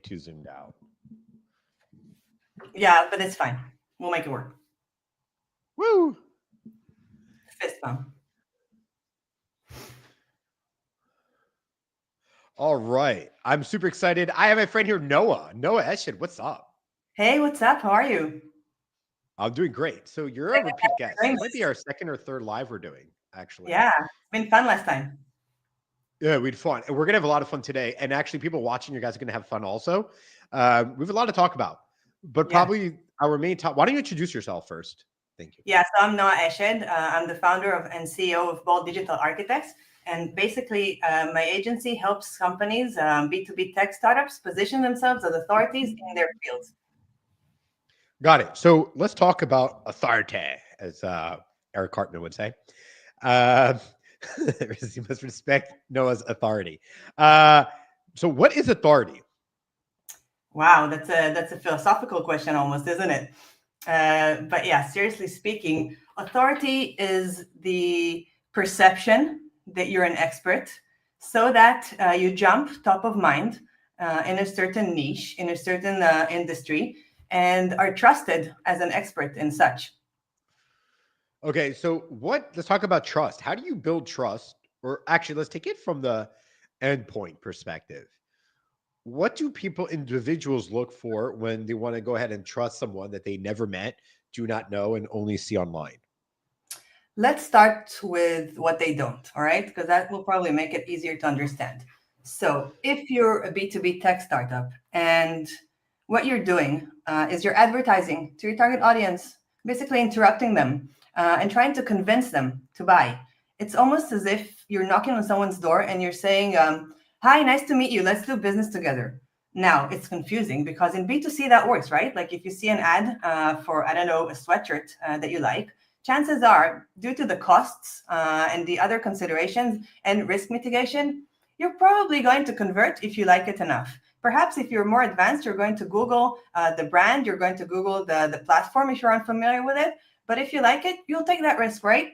too zoomed out. Yeah, but it's fine. We'll make it work. Woo! Fist bump. All right. I'm super excited. I have my friend here, Noah. Noa Eshed, what's up? Hey, what's up? How are you? I'm doing great. So you're a repeat guest. Doing This might be this. our second or third live we're doing, actually. Yeah, it's been fun last time. Yeah, we had fun. And we're going to have a lot of fun today. And actually, people watching, you guys are going to have fun also. We have a lot to talk about. But Yeah. probably our main top. Why don't you introduce yourself first? Thank you. Yeah, so I'm Noa Eshed. I'm the founder of and CEO of Bold Digital Architects. And basically, my agency helps companies, B2B tech startups, position themselves as authorities in their fields. Got it. So let's talk about authority, as Eric Cartman would say. Uh, you must respect Noah's authority. So what is authority? Wow, that's a philosophical question almost, isn't it? But yeah, seriously speaking, authority is the perception that you're an expert so that you jump top of mind in a certain niche, in a certain industry, and are trusted as an expert in such. Okay, so let's talk about trust. How do you build trust? Or actually, let's take it from the endpoint perspective. What do individuals look for when they want to go ahead and trust someone that they never met, do not know, and only see online? Let's start with what they don't, all right? Because that will probably make it easier to understand. So, if you're a B2B tech startup and what you're doing is you're advertising to your target audience, basically interrupting them and trying to convince them to buy, it's almost as if you're knocking on someone's door and you're saying, hi, nice to meet you. Let's do business together. Now, it's confusing because in B2C that works, right? Like if you see an ad for, I don't know, a sweatshirt that you like, chances are, due to the costs and the other considerations and risk mitigation, you're probably going to convert if you like it enough. Perhaps if you're more advanced, you're going to Google the brand, you're going to Google the platform if you're unfamiliar with it. But if you like it, you'll take that risk, right?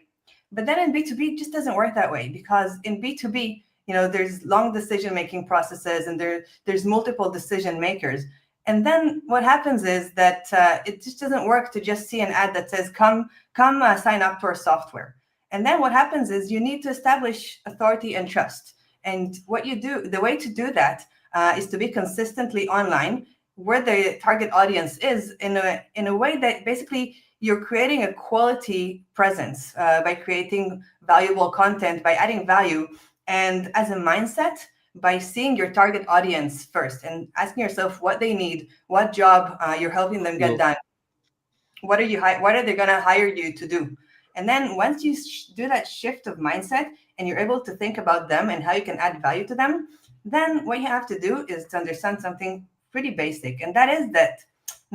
But then in B2B, it just doesn't work that way because in B2B, there's long decision-making processes and there's multiple decision makers. And then what happens is that it just doesn't work to just see an ad that says, come sign up to our software. And then what happens is you need to establish authority and trust. And what you do, the way to do that is to be consistently online where the target audience is in a way that basically you're creating a quality presence by creating valuable content, by adding value, and as a mindset, by seeing your target audience first and asking yourself what they need, what job you're helping them get done, what are they going to hire you to do? And then once you do that shift of mindset and you're able to think about them and how you can add value to them, then what you have to do is to understand something pretty basic. And that is that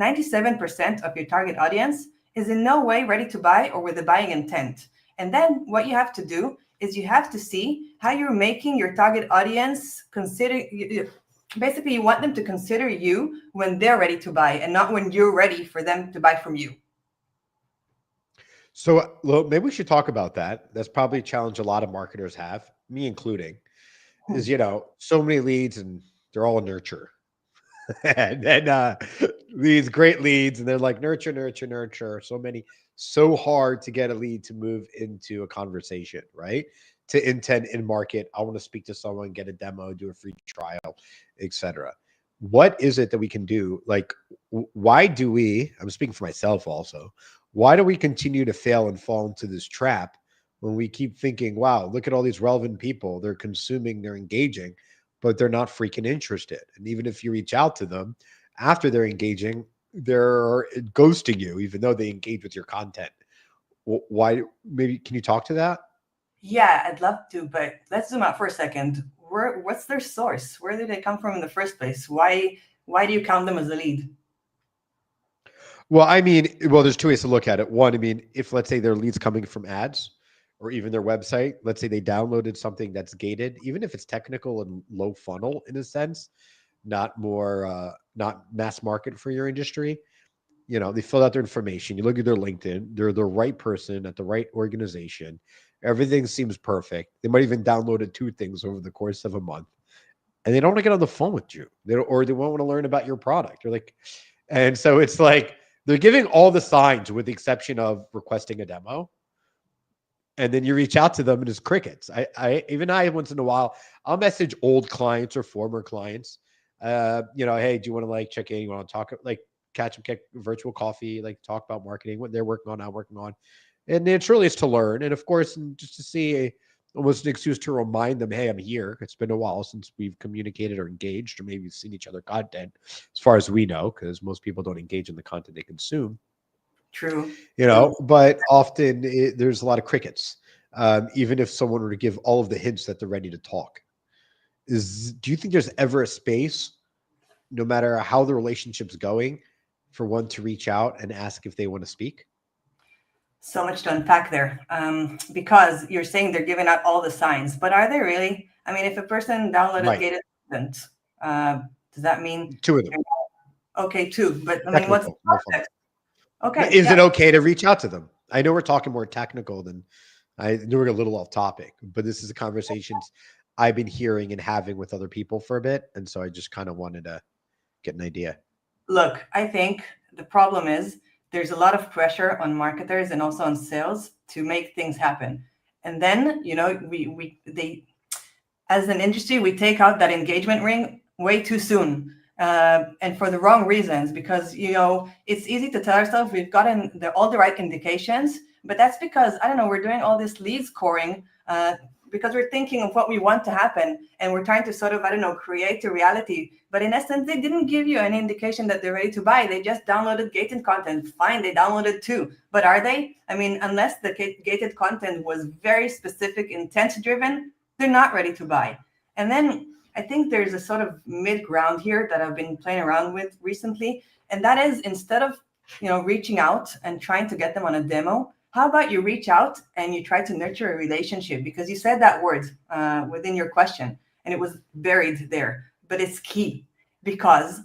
97% of your target audience is in no way ready to buy or with a buying intent. And then what you have to do is you have to see how you're making your target audience consider. Basically, you want them to consider you when they're ready to buy and not when you're ready for them to buy from you. So maybe we should talk about that. That's probably a challenge a lot of marketers have, me including, is, so many leads and they're all nurture. And then leads, great leads, and they're like nurture, nurture, nurture. So many, so hard to get a lead to move into a conversation, right? To intent in market. I want to speak to someone, get a demo, do a free trial, etc. What is it that we can do? Like, why do we? I'm speaking for myself also. Why do we continue to fail and fall into this trap when we keep thinking, "Wow, look at all these relevant people. They're consuming, they're engaging." But they're not freaking interested. And even if you reach out to them after they're engaging, they're ghosting you, even though they engage with your content. Why? Maybe can you talk to that? Yeah, I'd love to, but let's zoom out for a second. What's their source? Where did they come from in the first place? Why do you count them as a lead? Well, I mean, there's two ways to look at it. One, I mean, if let's say their leads coming from ads or even their website, let's say they downloaded something that's gated, even if it's technical and low funnel in a sense, not mass market for your industry. They filled out their information. You look at their LinkedIn, they're the right person at the right organization. Everything seems perfect. They might even downloaded two things over the course of a month. and they don't want to get on the phone with you. They don't, or they won't want to learn about your product. They're like, and so it's like they're giving all the signs with the exception of requesting a demo. And then you reach out to them and it's crickets. I once in a while, I'll message old clients or former clients. Hey, do you want to like check in? You want to talk like catch them, virtual coffee, like talk about marketing, what they're working on, I'm working on. And it's really is to learn. And of course, just to see almost an excuse to remind them, hey, I'm here. It's been a while since we've communicated or engaged, or maybe seen each other content, as far as we know, because most people don't engage in the content they consume. True. But often there's a lot of crickets. Even if someone were to give all of the hints that they're ready to talk, do you think there's ever a space, no matter how the relationship's going, for one to reach out and ask if they want to speak? So much to unpack there, because you're saying they're giving out all the signs, but are they really? I mean, if a person downloaded Right. gated content, uh, does that mean Two of them. okay too? But I mean, what's the Technical. No fun. context? Okay, Is yeah. it okay to reach out to them? I know we're talking more technical than I knew we're a little off topic, but this is a conversations I've been hearing and having with other people for a bit. And so I just kind of wanted to get an idea. Look, I think the problem is there's a lot of pressure on marketers and also on sales to make things happen. And then, they, as an industry, we take out that engagement ring way too soon. And for the wrong reasons, because, it's easy to tell ourselves we've gotten all the right indications, but that's because, I don't know, we're doing all this lead scoring because we're thinking of what we want to happen. And we're trying to sort of, I don't know, create a reality. But in essence, they didn't give you any indication that they're ready to buy. They just downloaded gated content. Fine, they downloaded too. But are they? I mean, unless the gated content was very specific, intent driven, they're not ready to buy. And then I think there's a sort of mid ground here that I've been playing around with recently. And that is, instead of, reaching out and trying to get them on a demo, how about you reach out and you try to nurture a relationship? Because you said that word within your question and it was buried there, but it's key because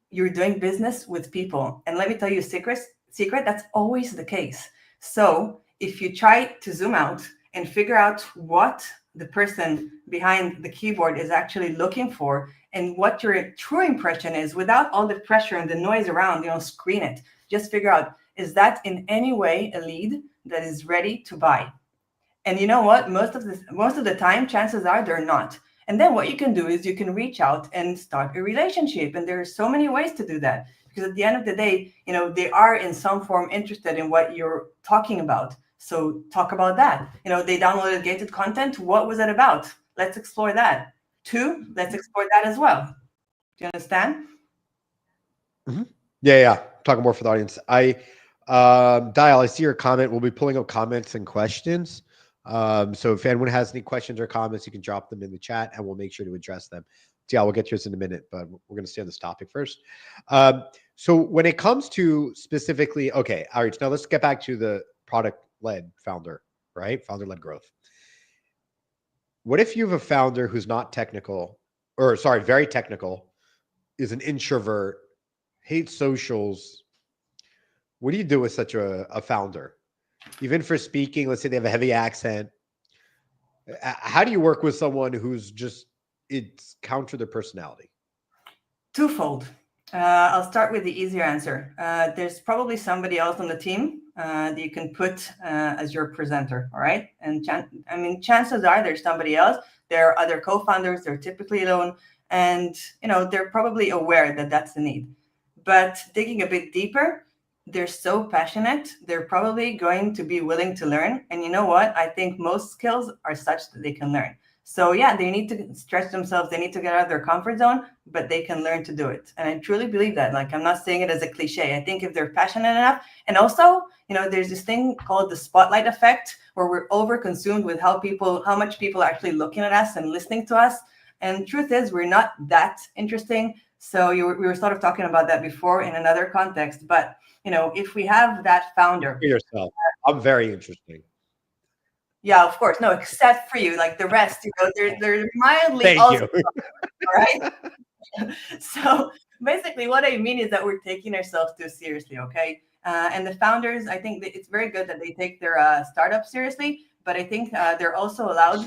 you're doing business with people. And let me tell you a secret, that's always the case. So if you try to zoom out and figure out what the person behind the keyboard is actually looking for and what your true impression is without all the pressure and the noise around, screen it. Just figure out, is that in any way a lead that is ready to buy? And you know what? Most of the time, chances are they're not. And then what you can do is you can reach out and start a relationship. And there are so many ways to do that. Because at the end of the day, they are in some form interested in what you're talking about. So talk about that. They downloaded gated content. What was it about? Let's explore that. Two, let's explore that as well. Do you understand? Mm-hmm. Yeah. Talking more for the audience. Dial, I see your comment. We'll be pulling up comments and questions. So if anyone has any questions or comments, you can drop them in the chat and we'll make sure to address them. Yeah, we'll get to this in a minute, but we're going to stay on this topic first. So when it comes to specifically, okay, all right, now let's get back to the product-led founder, right? Founder-led growth. What if you have a founder who's not technical, or sorry, very technical, is an introvert, hates socials? What do you do with such a founder? Even for speaking, let's say they have a heavy accent. How do you work with someone who's just, it's counter their personality? Twofold. I'll start with the easier answer. There's probably somebody else on the team that you can put as your presenter, all right? And chances are there's somebody else. There are other co-founders. They're typically alone, and they're probably aware that that's the need. But digging a bit deeper, they're so passionate. They're probably going to be willing to learn. And you know what? I think most skills are such that they can learn. So yeah, they need to stretch themselves. They need to get out of their comfort zone, but they can learn to do it. And I truly believe that. Like, I'm not saying it as a cliche. I think if they're passionate enough, and also, there's this thing called the spotlight effect, where we're over-consumed with how much people are actually looking at us and listening to us. And truth is, we're not that interesting. So we were sort of talking about that before in another context. But if we have that founder, For yourself, I'm very interesting. Yeah, of course. No, except for you, like the rest, they're mildly Thank also, you. all right? So basically what I mean is that we're taking ourselves too seriously, okay? And the founders, I think that it's very good that they take their startup seriously, but I think they're also allowed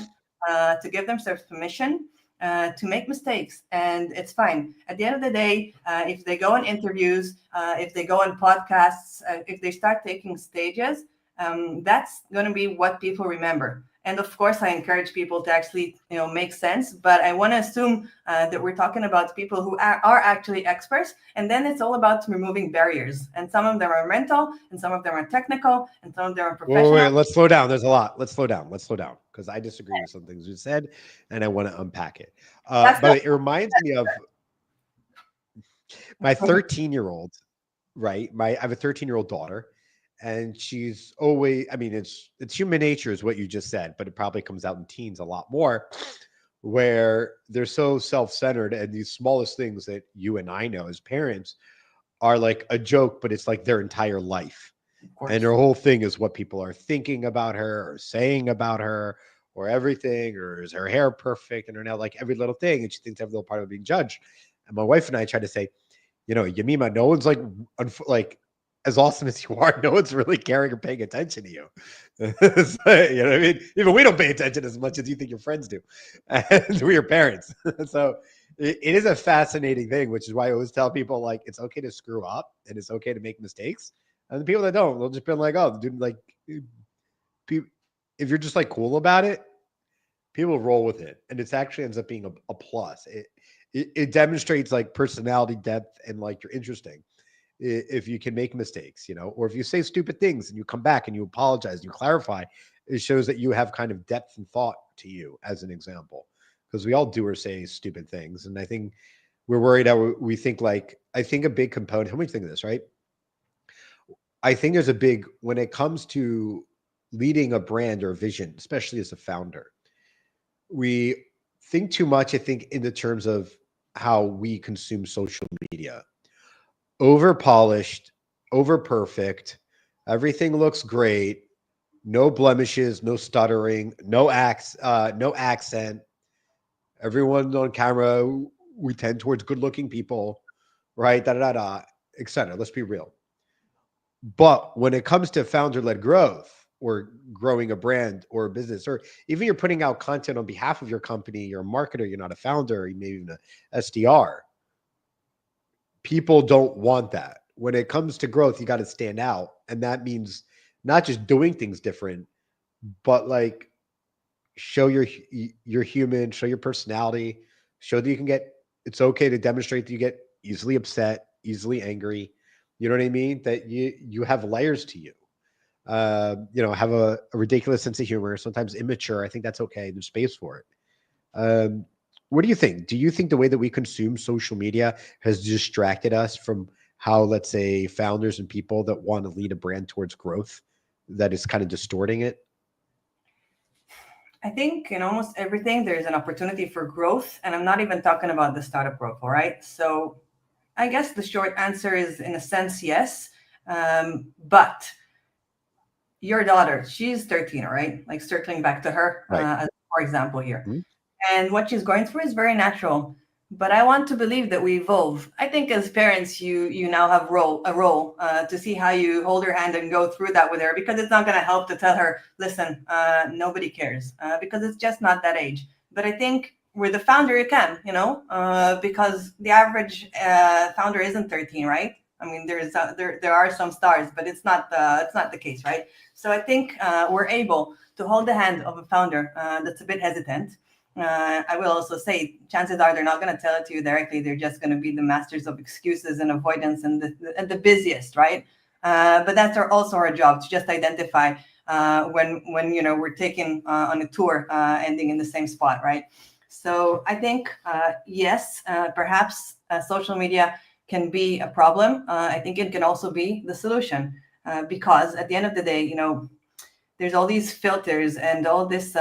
to give themselves permission to make mistakes, and it's fine. At the end of the day, if they go on interviews, if they go on podcasts, if they start taking stages, that's going to be what people remember. And of course, I encourage people to actually, make sense. But I want to assume that we're talking about people who are actually experts, and then it's all about removing barriers. And some of them are mental, and some of them are technical, and some of them are Wait, professional. let's slow down. There's a lot. Let's slow down. Let's slow down because I disagree with some things you said, and I want to unpack it. That's But not. it reminds me of my 13-year-old. Right, I have a 13-year-old daughter, and she's always. I mean, it's human nature, is what you just said, but it probably comes out in teens a lot more, where they're so self-centered, and these smallest things that you and I know as parents are like a joke, but it's like their entire life. Of And course. her whole thing is what people are thinking about her or saying about her or everything, or is her hair perfect and her nail, like every little thing. And she thinks every little part of being judged. And my wife and I try to say, Yamima, no one's like, as awesome as you are, no one's really caring or paying attention to you. You know what I mean? Even we don't pay attention as much as you think your friends do. And we're your parents. So it is a fascinating thing, which is why I always tell people, like, it's okay to screw up and it's okay to make mistakes. And the people that don't, they'll just be like, oh, dude, like, if you're just like cool about it, people roll with it. And it's actually ends up being a plus. It demonstrates like personality depth and like you're interesting if you can make mistakes, or if you say stupid things and you come back and you apologize and you clarify. It shows that you have kind of depth and thought to you, as an example, because we all do or say stupid things. And I think we're worried that we think, like, I think a big component, how many think of this, right? I think there's a big, when it comes to leading a brand or a vision, especially as a founder, we think too much, I think, in the terms of how we consume social media. Over polished, over perfect, everything looks great, no blemishes, no stuttering, no accent. Everyone on camera, we tend towards good looking people, right? Da da da da, etc. Let's be real. But when it comes to founder led growth or growing a brand or a business, or even you're putting out content on behalf of your company, you're a marketer, you're not a founder, you may even a SDR, people don't want that. When it comes to growth, you got to stand out. And that means not just doing things different, but like show you're human, show your personality, show that you can get, it's okay to demonstrate that you get easily upset, easily angry. You know what I mean? That you have layers to you. Have a ridiculous sense of humor, sometimes immature. I think that's okay. There's space for it. Um, what do you think? Do you think the way that we consume social media has distracted us from how, let's say, founders and people that want to lead a brand towards growth, that is kind of distorting it? I think in almost everything there's an opportunity for growth, and I'm not even talking about the startup growth. All right, so I guess the short answer is, in a sense, yes. But your daughter, she's 13, all right? Like circling back to her, Right. as for example here. Mhm. And what she's going through is very natural. But I want to believe that we evolve. I think as parents, you now have a role to see how you hold her hand and go through that with her, because it's not going to help to tell her, listen, nobody cares, because it's just not that age. But I think with the founder, you can, because the average founder isn't 13, right? I mean, there are some stars, but it's not the case, right? So I think we're able to hold the hand of a founder that's a bit hesitant. I will also say, chances are they're not going to tell it to you directly. They're just going to be the masters of excuses and avoidance and the busiest, right? But that's also our job, to just identify when we're taking on a tour, ending in the same spot, right? So I think yes, perhaps social media can be a problem. I think it can also be the solution, because at the end of the day, there's all these filters and all this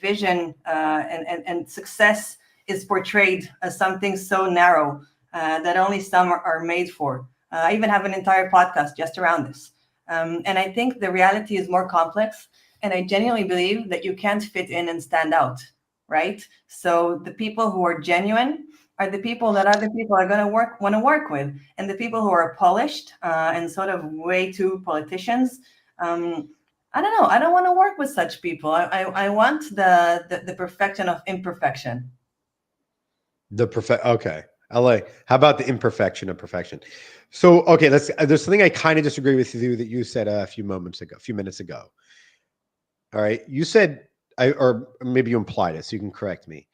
vision, and success is portrayed as something so narrow that only some are made for. I even have an entire podcast just around this. And I think the reality is more complex. And I genuinely believe that you can't fit in and stand out, right? So the people who are genuine are the people that other people are going to want to work with. And the people who are polished and sort of way too politicians, I don't know. I don't want to work with such people. I want the perfection of imperfection. The perfect. Okay, I like. How about the imperfection of perfection? So, okay, let's. There's something I kind of disagree with you that you said a few moments ago, a few minutes ago. All right, you said, or maybe you implied it, so you can correct me.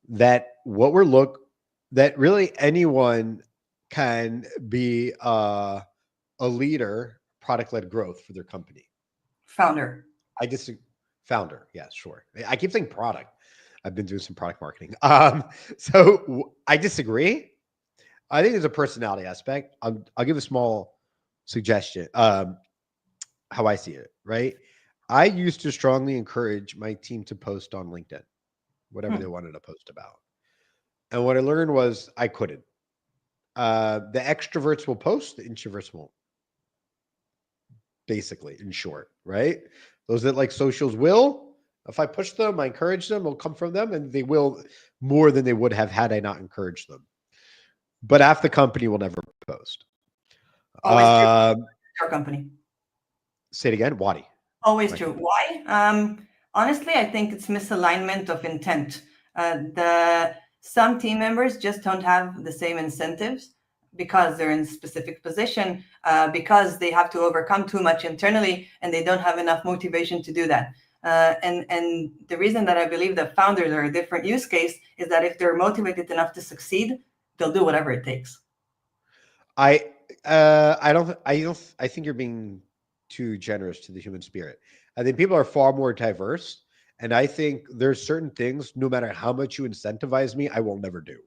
That what we're look that really anyone can be a leader, product led growth for their company. Founder. I guess founder, yeah, sure. I keep saying product. I've been doing some product marketing. I disagree. I think there's a personality aspect. I'll give a small suggestion. How I see it, right? I used to strongly encourage my team to post on LinkedIn, whatever they Hmm. wanted to post about. And what I learned was I couldn't. The extroverts will post, the introverts won't, basically, in short, right? Those that like socials will. If I push them, I encourage them, it'll come from them, and they will more than they would have had I not encouraged them. But half the company will never post. Always true. Um, Your company. Say it again, Wadi. Always My true. company. Why? Honestly, I think it's misalignment of intent. The Some team members just don't have the same incentives because they're in a specific position, because they have to overcome too much internally, and they don't have enough motivation to do that. And the reason that I believe that founders are a different use case is that if they're motivated enough to succeed, they'll do whatever it takes. I I think you're being too generous to the human spirit. I think people are far more diverse, and I think there's certain things, no matter how much you incentivize me, I will never do.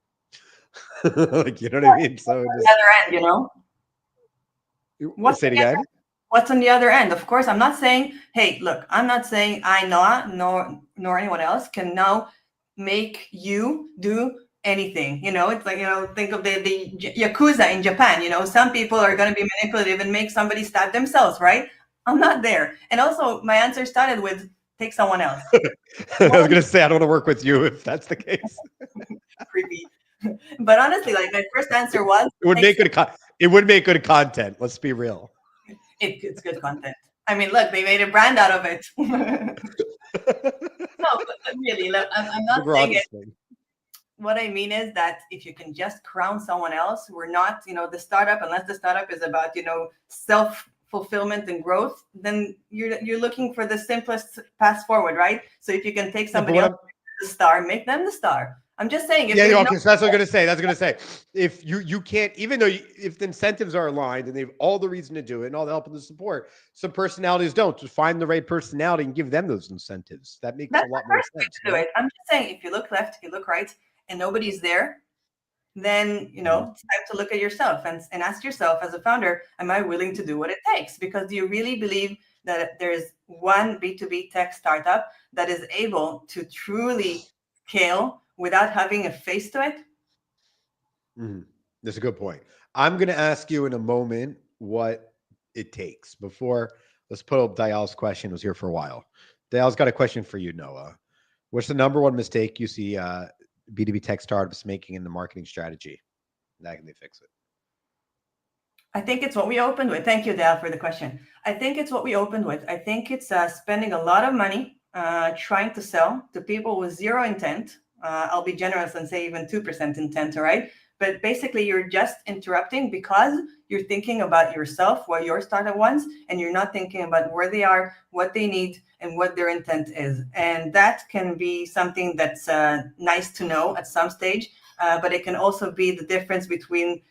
Like, you know what I mean? So On the just other end, what's say it again. what's on the other end. Of course, I'm not saying, hey, look, I'm not saying I Noah nor anyone else can now make you do anything. It's like, think of the yakuza in Japan. Some people are going to be manipulative and make somebody stab themselves, right? I'm not there. And also, my answer started with take someone else. I Well, was gonna say I don't want to work with you if that's the case. creepy. But honestly, like my first answer was It would take. make it would make good content. Let's be real. It's good content. I mean, look, they made a brand out of it. No, but really, look, I'm not We're saying on it. this thing. What I mean is that if you can just crown someone else, we're not, the startup, unless the startup is about, self fulfillment and growth, then you're looking for the simplest path forward, right? So if you can take Yeah, but somebody what else I'm the star, make them the star. I'm just saying, if yeah, there's yeah, no okay. So that's what I'm gonna say. That's what I'm gonna say. If you can't, even though if the incentives are aligned and they've all the reason to do it and all the help and the support, some personalities don't. Just find the right personality and give them those incentives. That makes a that's lot the more first way sense. to do No. it. I'm just saying, if you look left, if you look right, and nobody's there, then Mhm. it's time to look at yourself and ask yourself, as a founder, am I willing to do what it takes? Because do you really believe that there's one B2B tech startup that is able to truly scale without having a face to it? Mhm. That's a good point. I'm gonna ask you in a moment what it takes. Before, let's put up Dial's question. Was here for a while. Dial's got a question for you, Noah. What's the number one mistake you see B2B tech startups making in the marketing strategy? That can they fix it? I think it's what we opened with. Thank you, Dale, for the question. I think it's what we opened with. I think it's spending a lot of money trying to sell to people with zero intent. I'll be generous and say even 2% intent, all right? But basically, you're just interrupting because you're thinking about yourself, what your startup wants, and you're not thinking about where they are, what they need, and what their intent is. And that can be something that's nice to know at some stage, but it can also be the difference between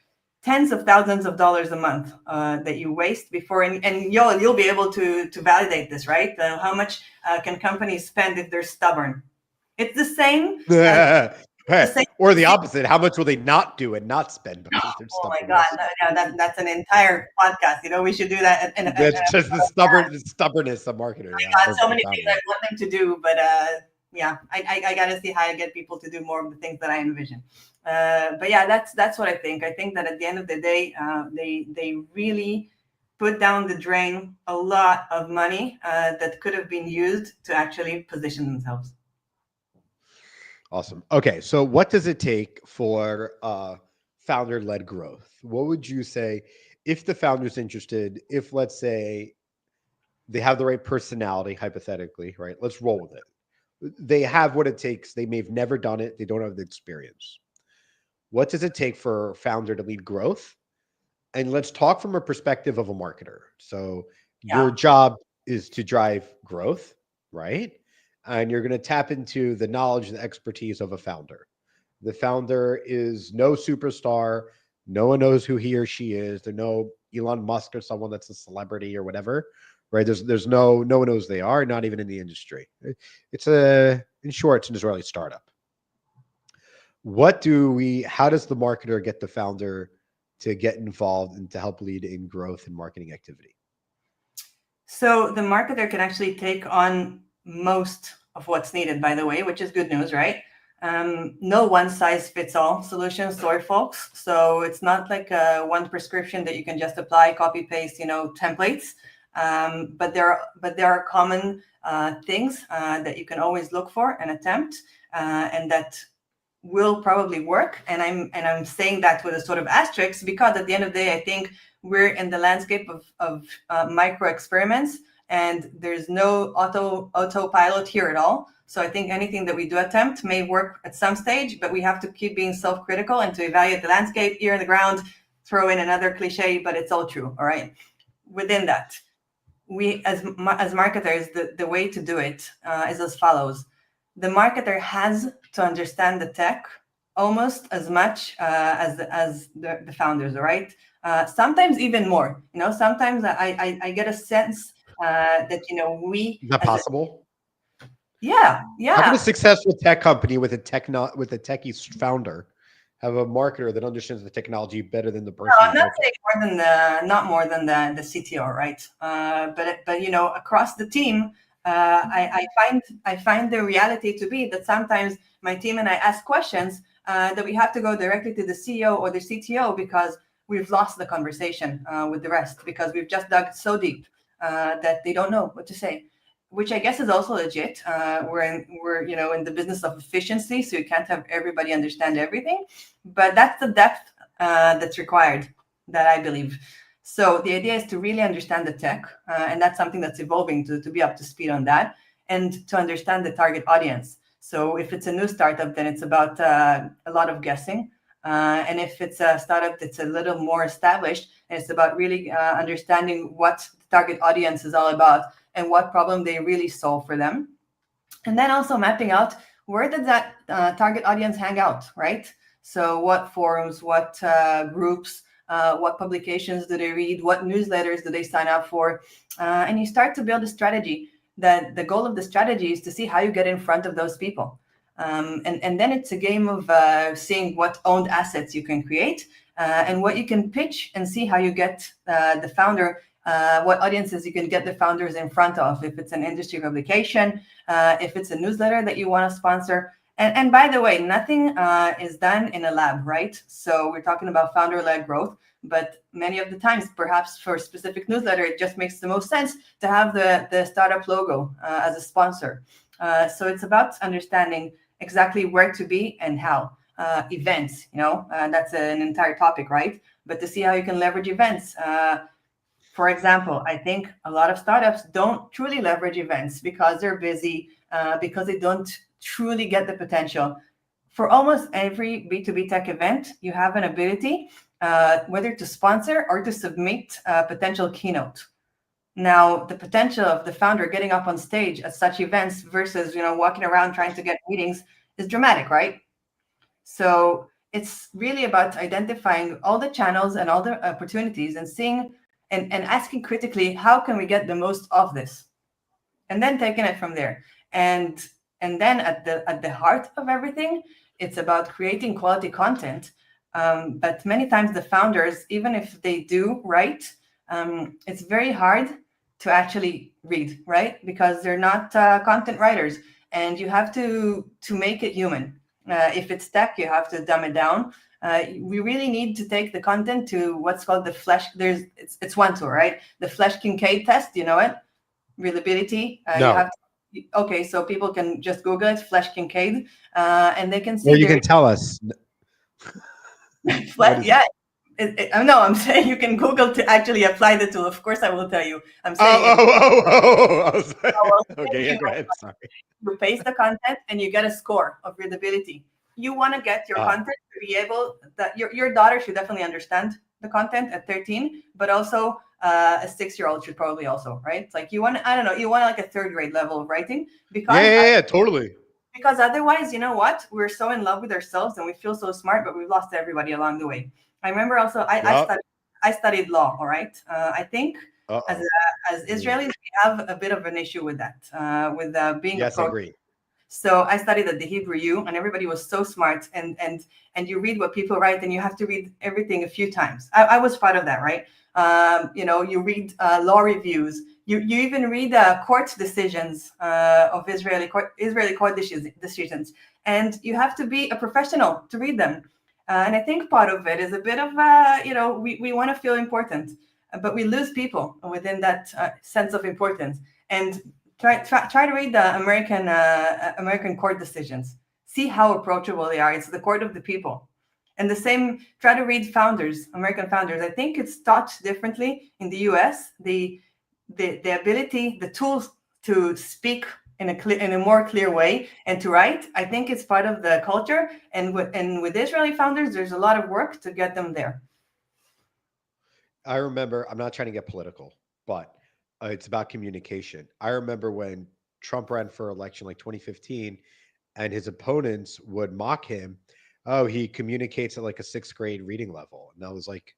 tens of thousands of dollars a month that you waste before, and you'll be able to validate this, right? How much can companies spend if they're stubborn? It's the same as the Hey, same. or the opposite. How much will they not do and not spend because they're Oh my stubborn? God, Also, that's an entire podcast. We should do that. that's just the stubbornness of marketer. Yeah, Got or so many things I founders. want them to do, but yeah, I got to see how I get people to do more of the things that I envision. But yeah, that's what I think. I think that at the end of the day, they really put down the drain a lot of money that could have been used to actually position themselves. Awesome. Okay, so what does it take for founder-led growth? What would you say if the founder's interested? If let's say they have the right personality, hypothetically, right? Let's roll with it. They have what it takes. They may have never done it. They don't have the experience. What does it take for a founder to lead growth? And let's talk from a perspective of a marketer. So your Yeah. job is to drive growth, right? And you're going to tap into the knowledge and expertise of a founder. The founder is no superstar. No one knows who he or she is. They're no Elon Musk or someone that's a celebrity or whatever, right? There's no one knows who they are, not even in the industry. It's a in short, it's an Israeli startup. How does the marketer get the founder to get involved and to help lead in growth and marketing activity? So the marketer can actually take on most of what's needed, by the way, which is good news, right? No one size fits all solution, sorry, folks. So it's not like one prescription that you can just apply, copy, paste, templates. But there are common things that you can always look for and attempt, and that will probably work. And I'm saying that with a sort of asterisk, because at the end of the day, I think we're in the landscape of micro experiments, and there's no autopilot here at all. So I think anything that we do attempt may work at some stage, but we have to keep being self-critical and to evaluate the landscape, ear in the ground, throw in another cliche, but it's all true. All right. Within that, we as marketers, the way to do it is as follows. The marketer has to understand the tech almost as much as the founders, right? Sometimes even more. Sometimes I get a sense that we Is that as a, possible? yeah, How can a yeah. successful tech company with with a techie founder have a marketer that understands the technology better than the No, person I'm who not built it? saying not more than the CTO, right? But across the team, I find the reality to be that sometimes my team and I ask questions that we have to go directly to the CEO or the CTO because we've lost the conversation with the rest because we've just dug so deep that they don't know what to say. Which I guess is also legit. We're in the business of efficiency, so you can't have everybody understand everything, but that's the depth that's required, that I believe. So the idea is to really understand the tech, and that's something that's evolving to be up to speed on that, and to understand the target audience. So if it's a new startup, then it's about a lot of guessing. And if it's a startup that's a little more established, and it's about really understanding what the target audience is all about and what problem they really solve for them. And then also mapping out where did that target audience hang out, right? So what forums, what groups, what publications do they read, what newsletters do they sign up for? And you start to build a strategy. That the goal of the strategy is to see how you get in front of those people. And then it's a game of seeing what owned assets you can create and what you can pitch, and see how you get the founder, what audiences you can get the founders in front of. If it's an industry publication, if it's a newsletter that you want to sponsor. And by the way, nothing is done in a lab, right? So we're talking about founder-led growth, but many of the times, perhaps for a specific newsletter, it just makes the most sense to have the startup logo as a sponsor. So it's about understanding exactly where to be and how. Events, that's an entire topic, right? But to see how you can leverage events. For example, I think a lot of startups don't truly leverage events because they're busy, because they don't truly get the potential. For almost every B2B tech event, you have an ability, whether to sponsor or to submit a potential keynote. Now, the potential of the founder getting up on stage at such events versus walking around trying to get meetings is dramatic, right? So it's really about identifying all the channels and all the opportunities and seeing and asking critically, how can we get the most of this? And then taking it from there. And then at the heart of everything, it's about creating quality content. But many times the founders, even if they do write, it's very hard to actually read, right? Because they're not content writers, and you have to make it human. If it's tech, you have to dumb it down. We really need to take the content to what's called the flesh. It's one tool, right? The Flesh Kincaid test. You know it? Readability. You No. have to, okay, so people can just Google it, Flesh Kincaid, and they can Or see you there. can tell us what is it? Yeah. No, I'm saying you can Google to actually apply the tool. Of course, I will tell you. I'm saying it. I was I will say, okay, yeah, go ahead. Sorry. you paste the content and you get a score of readability. you want to get your Uh, content to be able that your daughter should definitely understand the content at 13, but also a 6 year old should probably also, right? It's like you want, I don't know, you want like a third grade level of writing yeah, because yeah, yeah, totally. otherwise, you know what? We're so in love with ourselves and we feel so smart, but we've lost everybody along the way. I remember also Yep. I studied law. All right, I think as Uh-oh. as Mm. Israelis we have a bit of an issue with that, with being Yes, I approached. agree. So I studied at the Hebrew U, and everybody was so smart. And you read what people write, and you have to read everything a few times. I was part of that, right? You read law reviews. You even read court decisions of Israeli court decisions, and you have to be a professional to read them. And I think part of it is a bit of we want to feel important, but we lose people within that sense of importance. And try to read the American court decisions. See how approachable they are. It's the court of the people. And the same, try to read founders, American founders. I think it's taught differently in the US. The ability, the tools to speak in a more clear way and to write, I think it's part of the culture. And with Israeli founders, there's a lot of work to get them there. I remember, I'm not trying to get political, but it's about communication. I remember when Trump ran for election like 2015 and his opponents would mock him. Oh, he communicates at like a sixth grade reading level. And I was like,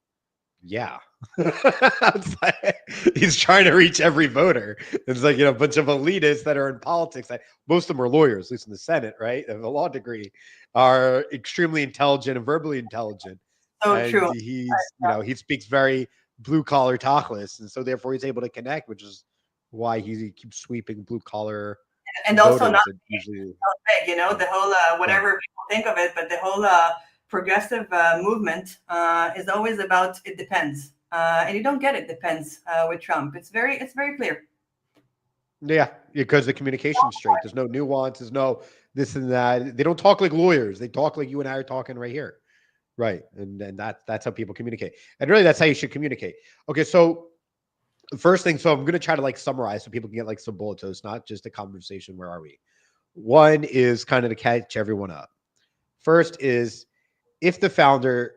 yeah. It's like, he's trying to reach every voter. It's like, a bunch of elitists that are in politics. That most of them are lawyers, at least in the Senate, right? Have a law degree, are extremely intelligent and verbally intelligent. So And true. he speaks very blue collar talkless. And so therefore he's able to connect, which is why he keeps sweeping blue collar And also not voters that usually, big, the whole yeah. whatever people think of it, but the whole progressive movement is always about it depends, and you don't get it depends with Trump. It's very clear. Yeah, because the communication's straight. There's no nuance. There's no this and that. They don't talk like lawyers. They talk like you and I are talking right here. Right. And that's how people communicate. And really that's how you should communicate. Okay, so the first thing, so I'm gonna try to like summarize so people can get like some bullet toast, not just a conversation. Where are we? One is kind of to catch everyone up. First is if the founder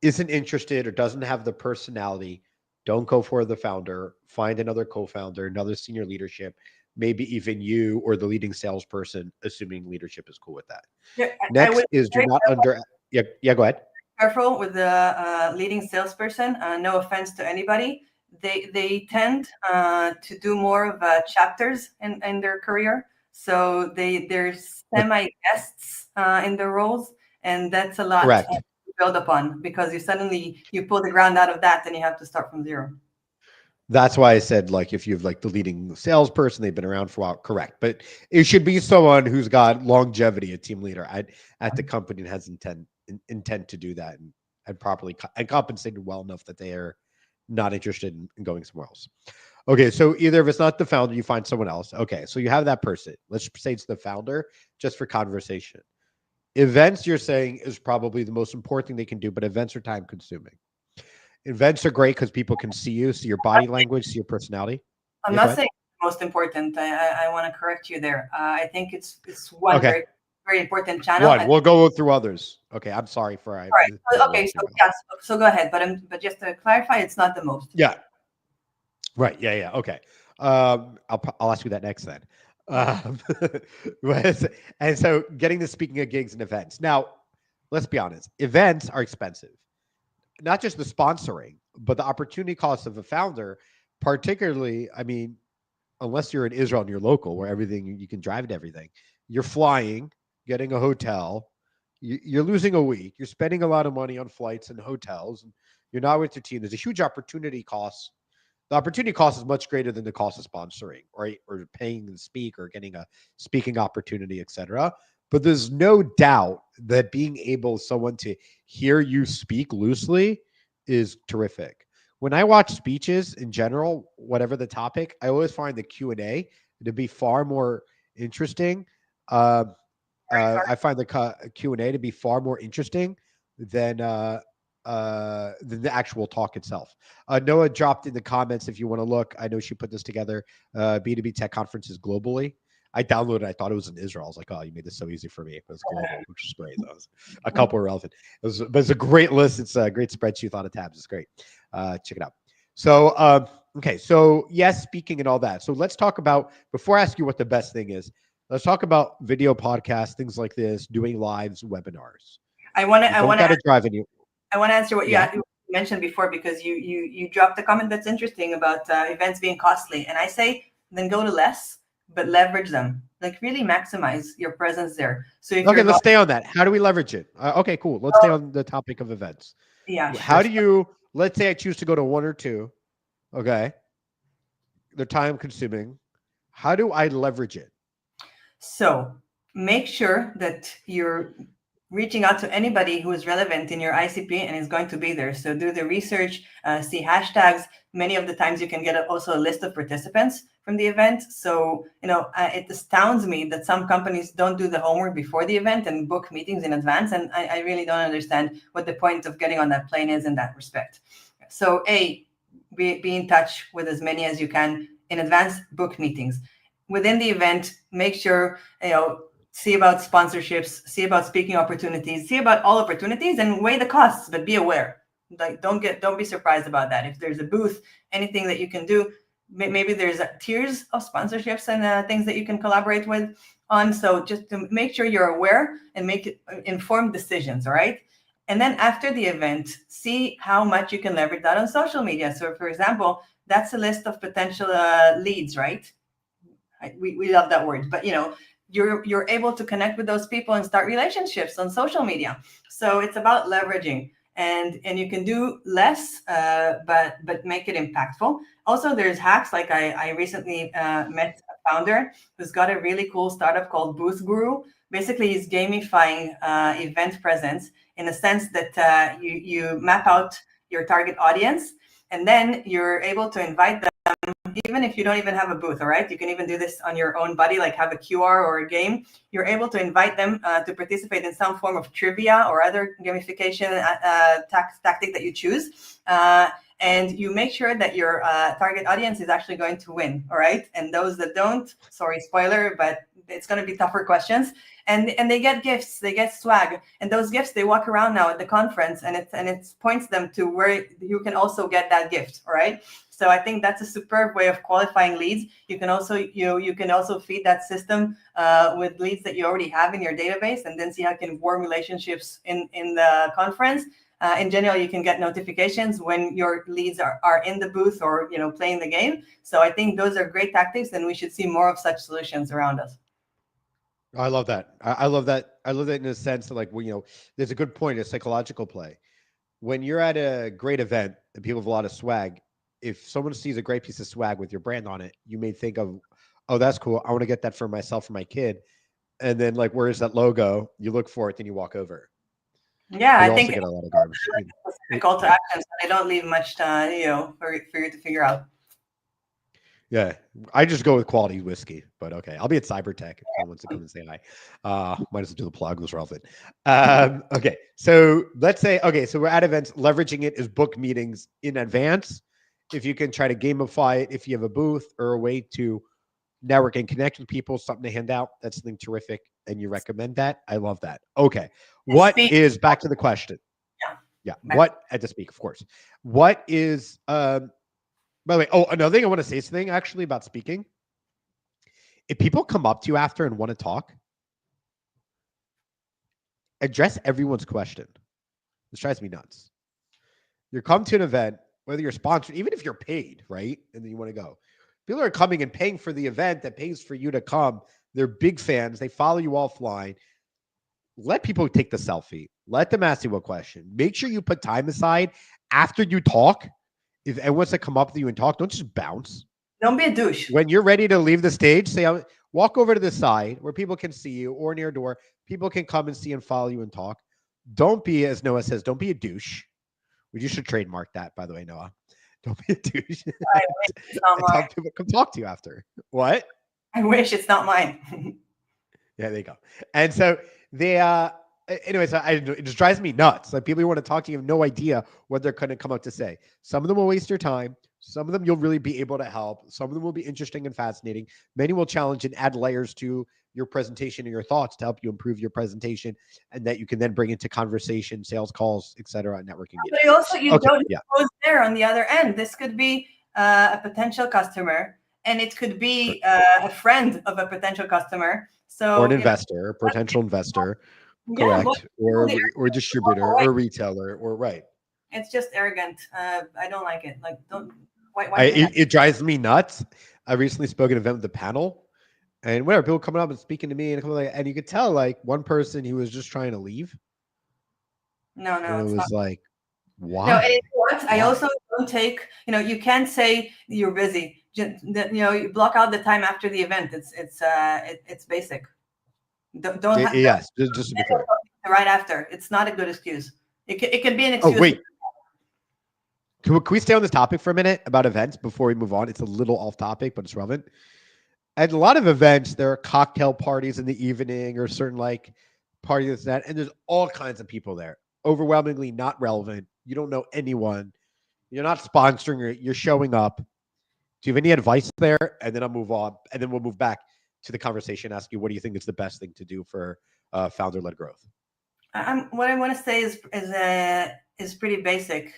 isn't interested or doesn't have the personality, don't go for the founder. Find another co-founder, another senior leadership, maybe even you or the leading salesperson, assuming leadership is cool with that. Yeah, I would Next be is do very not under. Yeah, yeah. Go ahead. careful with the leading salesperson. No offense to anybody. They tend to do more of chapters in their career, so they're semi guests in their roles, and that's a lot Correct. to build upon because you pull the ground out of that, and you have to start from zero. That's why I said like if you have like the leading salesperson, they've been around for a while. Correct, but it should be someone who's got longevity, a team leader at the company and has intent to do that and properly and compensated well enough that they are not interested in going somewhere else. Okay, so either if it's not the founder, you find someone else. Okay, so you have that person. Let's say it's the founder, just for conversation. Events, you're saying, is probably the most important thing they can do, but events are time consuming. Events are great because people can see your body language, see your personality. I'm Yeah, go not ahead. saying it's the most important. I want to correct you there. I think it's one Okay, very very important channel. one. We'll go through others. Okay, I'm sorry for I All right. didn't Okay. list So it well. yes. So go ahead. But just to clarify, it's not the most. Yeah, right. Yeah, yeah. Okay. I'll ask you that next then. Um, and so getting to speaking at gigs and events. Now, let's be honest. Events are expensive. Not just the sponsoring, but the opportunity cost of a founder, particularly, I mean, unless you're in Israel and you're local where everything you can drive to everything, you're flying, getting a hotel, you're losing a week, you're spending a lot of money on flights and hotels, and you're not with your team. There's a huge opportunity cost. The opportunity cost is much greater than the cost of sponsoring, right? Or paying to speak or getting a speaking opportunity, etc. But there's no doubt that being able someone to hear you speak loosely is terrific. When I watch speeches in general, whatever the topic, I always find the Q&A to be far more interesting. Uh, I find the Q&A to be far more interesting than than the actual talk itself. Noah dropped in the comments if you want to look. I know she put this together. B2B tech conferences globally. I downloaded. I thought it was in Israel. I was like, oh, you made this so easy for me. It was global, which is great. That was a couple were relevant. But it's a great list. It's a great spreadsheet, a lot of tabs. It's great. Check it out. So, okay. So, yes, speaking and all that. So, let's talk about, before I ask you what the best thing is, let's talk about video podcasts, things like this, doing lives, webinars. I want to. You I don't want to. got to drive any. I want to answer what Yeah. you mentioned before, because you dropped a comment that's interesting about events being costly, and I say then go to less, but leverage them. Like really maximize your presence there. So if Okay, you're let's going, stay on that. How do we leverage it? Okay, cool. Let's stay on the topic of events. yeah, sure. How do you, let's say I choose to go to one or two, okay? They're time consuming. How do I leverage it? So make sure that you're reaching out to anybody who is relevant in your ICP and is going to be there. So do the research, see hashtags. Many of the times you can get also a list of participants from the event. So, it astounds me that some companies don't do the homework before the event and book meetings in advance. And I really don't understand what the point of getting on that plane is in that respect. So be in touch with as many as you can in advance, book meetings. Within the event, make sure, see about sponsorships, see about speaking opportunities, see about all opportunities and weigh the costs, but be aware. Like don't be surprised about that. If there's a booth, anything that you can do, maybe there's tiers of sponsorships and things that you can collaborate with on. So just to make sure you're aware and make informed decisions, all right? And then after the event, see how much you can leverage that on social media. So for example, that's a list of potential leads, right? We love that word, but you're able to connect with those people and start relationships on social media. So it's about leveraging, and you can do less, but make it impactful. Also, there's hacks. Like I recently met a founder who's got a really cool startup called Booth Guru. Basically, he's gamifying event presence in the sense that you map out your target audience, and then you're able to invite them even if you don't even have a booth. All right, you can even do this on your own buddy, like have a QR or a game. You're able to invite them to participate in some form of trivia or other gamification tactic that you choose, and you make sure that your target audience is actually going to win. All right, and those that don't, sorry, spoiler, but it's going to be tougher questions. And they get gifts, they get swag, and those gifts they walk around now at the conference, and it points them to where you can also get that gift. All right. So I think that's a superb way of qualifying leads. You can also you can also feed that system with leads that you already have in your database, and then see how you can form relationships in the conference. In general, you can get notifications when your leads are in the booth or playing the game. So I think those are great tactics, and we should see more of such solutions around us. I love that. I love that. I love that in a sense that, like, there's a good point, a psychological play. When you're at a great event and people have a lot of swag, if someone sees a great piece of swag with your brand on it, you may think of, oh, that's cool. I want to get that for myself, for my kid. And then, like, where is that logo? You look for it, then you walk over. Yeah, But I you also think get a lot of garbage. specific call to actions, but they don't leave much, for you to figure out. Yeah, I just go with quality whiskey, but okay. I'll be at Cybertech if someone wants to come and say hi. Might as well do the plug, was relevant. Okay, so let's say, okay, so we're at events. Leveraging it is book meetings in advance. If you can try to gamify it, if you have a booth or a way to network and connect with people, something to hand out, that's something terrific. And you recommend that. I love that. Okay, And what speak. is, back to the question? Yeah. Yeah, what, at to speak, of course. What is, by the way, oh, another thing I want to say something actually about speaking. If people come up to you after and want to talk, address everyone's question. This drives me nuts. You come to an event, whether you're sponsored, even if you're paid, right? And then you want to go. People are coming and paying for the event that pays for you to come. They're big fans. They follow you offline. Let people take the selfie. Let them ask you a question. Make sure you put time aside after you talk. If anyone wants to come up to you and talk, don't just bounce. Don't be a douche. When you're ready to leave the stage, say, walk over to the side where people can see you, or near a door. People can come and see and follow you and talk. Don't be, as Noah says, don't be a douche. You should trademark that, by the way, Noah. Don't be a douche. I wish it's not And tell mine. people come talk to you after. What? I wish it's not mine. Yeah, there you go. And so they, anyways, it just drives me nuts. Like, people who want to talk to you have no idea what they're going to come out to say. Some of them will waste your time. Some of them you'll really be able to help. Some of them will be interesting and fascinating. Many will challenge and add layers to your presentation and your thoughts to help you improve your presentation, and that you can then bring into conversation, sales calls, etc., networking But meetings. also, you Okay, don't know yeah, who's there on the other end. This could be a potential customer, and it could be a friend of a potential customer. or an So, investor, a potential investor, yeah, what correct, or a walk distributor, away. or a retailer, or right. It's just arrogant. I don't like it. Like, don't. Why I do that? it drives me nuts. I recently spoke at an event with the panel, and whatever people coming up and speaking to me, and you could tell like one person he was just trying to leave, No, and no, it it's not. was like, No, and you why, know what? I why? also don't take. You can't say you're busy. You block out the time after the event. It's basic. Don't Yes, just to be clear. right after. It's not a good excuse. It can be an Oh excuse. wait, can we stay on this topic for a minute about events before we move on? It's a little off topic, but it's relevant. At a lot of events, there are cocktail parties in the evening or certain like party that's that, and there's all kinds of people there. Overwhelmingly not relevant. You don't know anyone. You're not sponsoring it. You're showing up. Do you have any advice there? And then I'll move on, and then we'll move back to the conversation. Ask you what do you think is the best thing to do for founder-led growth? What I want to say is pretty basic.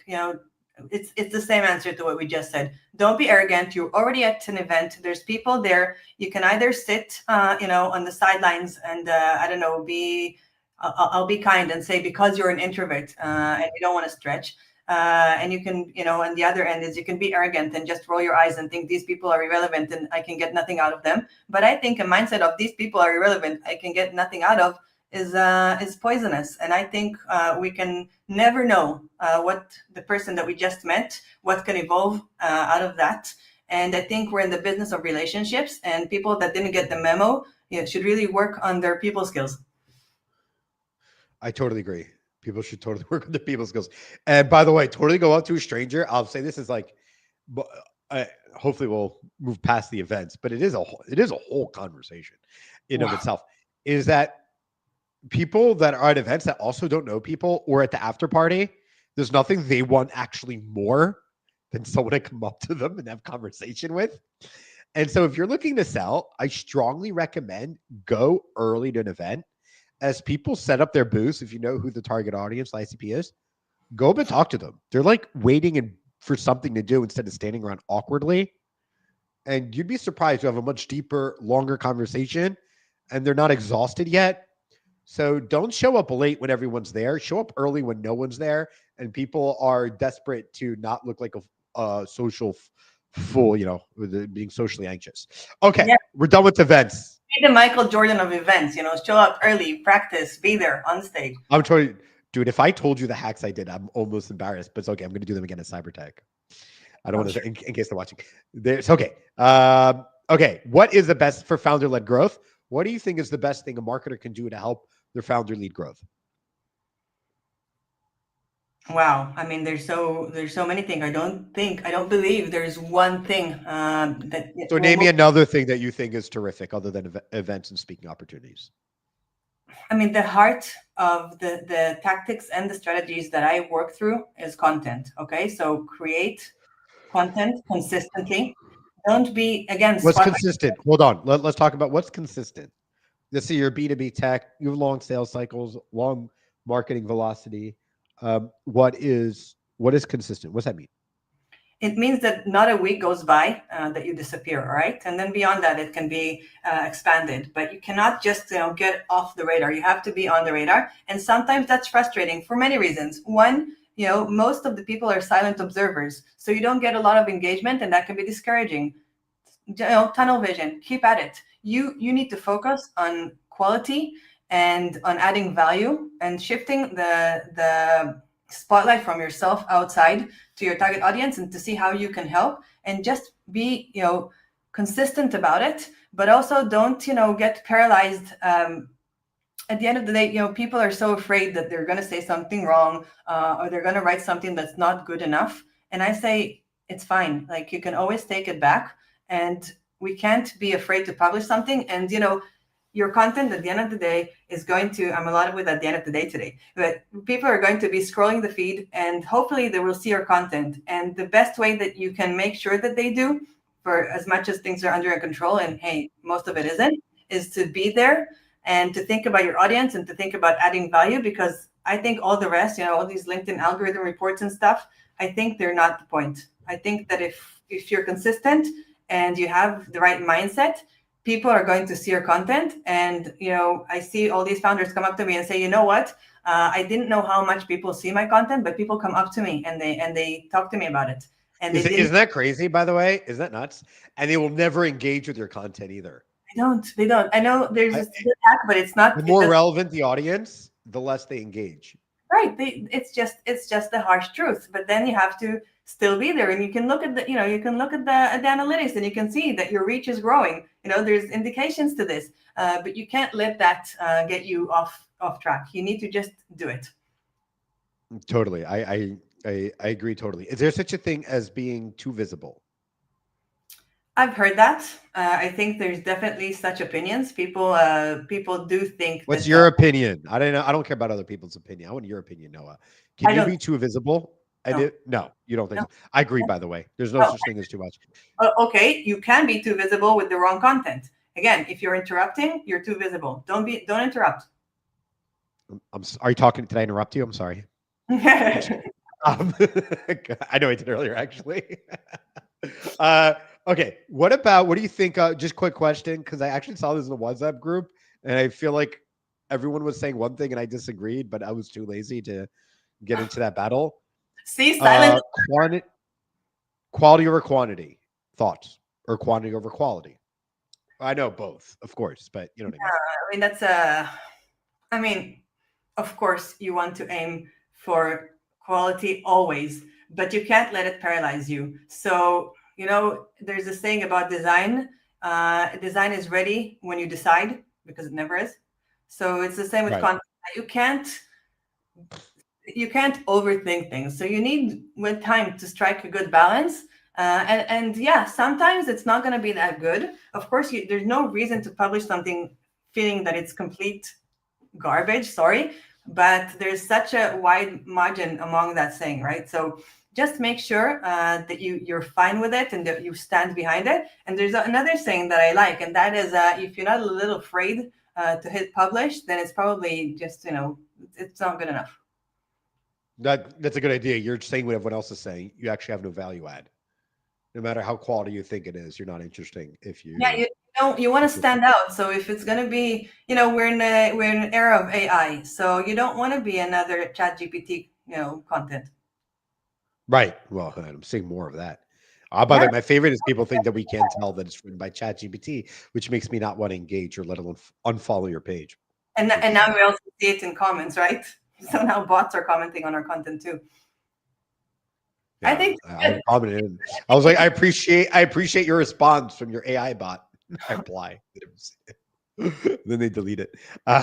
It's the same answer to what we just said. Don't be arrogant. You're already at an event. There's people there. You can either sit, on the sidelines and I don't know, I'll be kind and say because you're an introvert and you don't want to stretch. And you can, on the other end is you can be arrogant and just roll your eyes and think these people are irrelevant and I can get nothing out of them. But I think a mindset of these people are irrelevant, I can get nothing out of is poisonous. And I think we can never know what the person that we just met, what can evolve out of that. And I think we're in the business of relationships, and people that didn't get the memo, should really work on their people skills. I totally agree. People should totally work on their people skills. And by the way, totally go up to a stranger. I'll say this is like, hopefully we'll move past the events, but it is a whole conversation in of Wow. itself. Is that people that are at events that also don't know people or at the after party, there's nothing they want actually more than someone to come up to them and have conversation with. And so if you're looking to sell, I strongly recommend go early to an event as people set up their booths. If you know who the target audience, the ICP is, go up and talk to them. They're like waiting for something to do instead of standing around awkwardly. And you'd be surprised to have a much deeper, longer conversation and they're not exhausted yet. So don't show up late when everyone's there. Show up early when no one's there, and people are desperate to not look like a social fool. With being socially anxious. Okay, Yeah, we're done with events. be the Michael Jordan of events. Show up early, practice, be there on stage. I'm telling you, dude. If I told you the hacks I did, I'm almost embarrassed. But it's okay. I'm going to do them again at CyberTech. I don't Oh, want sure. to, in case they're watching. There's okay. Okay. What is the best for founder-led growth? What do you think is the best thing a marketer can do to help their founder-lead growth? Wow. I mean, there's so many things. I don't believe there's one thing that So will name me move. another thing that you think is terrific other than events and speaking opportunities. I mean, the heart of the tactics and the strategies that I work through is content. Okay, so create content consistently. Don't be again What's spotlight. consistent? Hold on. Let's talk about what's consistent. Let's see your B2B tech. You have long sales cycles, long marketing velocity. What is consistent? What's that mean? It means that not a week goes by that you disappear, all right? And then beyond that, it can be expanded. But you cannot just get off the radar. You have to be on the radar, and sometimes that's frustrating for many reasons. One, most of the people are silent observers, so you don't get a lot of engagement, and that can be discouraging. Tunnel vision, keep at it. You need to focus on quality and on adding value and shifting the spotlight from yourself outside to your target audience and to see how you can help, and just be consistent about it, but also don't get paralyzed. At the end of the day, people are so afraid that they're going to say something wrong, or they're going to write something that's not good enough. And I say, it's fine. Like, you can always take it back. And we can't be afraid to publish something. And, your content at the end of the day is going to, I'm a lot with at the end of the day today, but people are going to be scrolling the feed and hopefully they will see your content. And the best way that you can make sure that they do, for as much as things are under your control, and hey, most of it isn't, is to be there and to think about your audience and to think about adding value. Because I think all the rest, all these LinkedIn algorithm reports and stuff, I think they're not the point. I think that if you're consistent and you have the right mindset, people are going to see your content. And I see all these founders come up to me and say, you know what, I didn't know how much people see my content, but people come up to me and they talk to me about it. And they didn't. Isn't that crazy, by the way? Isn't that nuts? And they will never engage with your content either. They don't. I know there's I, this hack, but it's not. the It more does. relevant the audience, the less they engage. Right. It's just the harsh truth. But then you have to still be there, and you can look at the analytics, and you can see that your reach is growing. There's indications to this, but you can't let that get you off track. You need to just do it. Totally. I agree totally. Is there such a thing as being too visible? I've heard that. I think there's definitely such opinions. People do think What's that. your opinion? I don't know. I don't care about other people's opinion. I want your opinion, Noah. Can I you don't. be too visible? No. No, you don't think No. so. I agree, by the way. There's no No. such thing as too much. Okay, you can be too visible with the wrong content. Again, if you're interrupting, you're too visible. Don't interrupt. Are you talking? Did I interrupt you? I'm sorry. Um, I know I did earlier, actually. Okay. What do you think? Just quick question, because I actually saw this in the WhatsApp group, and I feel like everyone was saying one thing and I disagreed, but I was too lazy to get into that battle. See, silence. Quantity, quality over quantity, thoughts, or quantity over quality. I know both, of course, but you know what I mean. I mean, I mean, of course, you want to aim for quality always, but you can't let it paralyze you. So, there's a saying about design. Design is ready when you decide, because it never is. So it's the same with Right. content. You can't you can't overthink things. So you need with time to strike a good balance. And yeah, sometimes it's not going to be that good. Of course, there's no reason to publish something feeling that it's complete garbage. Sorry, but there's such a wide margin among that saying, right? So just make sure that you're fine with it and that you stand behind it. And there's another saying that I like, and that is, if you're not a little afraid to hit publish, then it's probably just it's not good enough. That's a good idea. You're saying what everyone else is saying. You actually have no value add. No matter how quality you think it is, you're not interesting if Yeah, you you want to if you're stand out. So if it's going to be, we're in an era of AI, so you don't want to be another Chat GPT, content. right. Well, I'm seeing more of that. By the Yeah, way, my favorite is people think that we can't tell that it's written by ChatGPT, which makes me not want to engage or let alone unfollow your page, which and is now nice. we also see it in comments, right? So now bots are commenting on our content too. I Yeah, think I it's commented. I was like, I appreciate your response from your AI bot. I reply. Then they delete it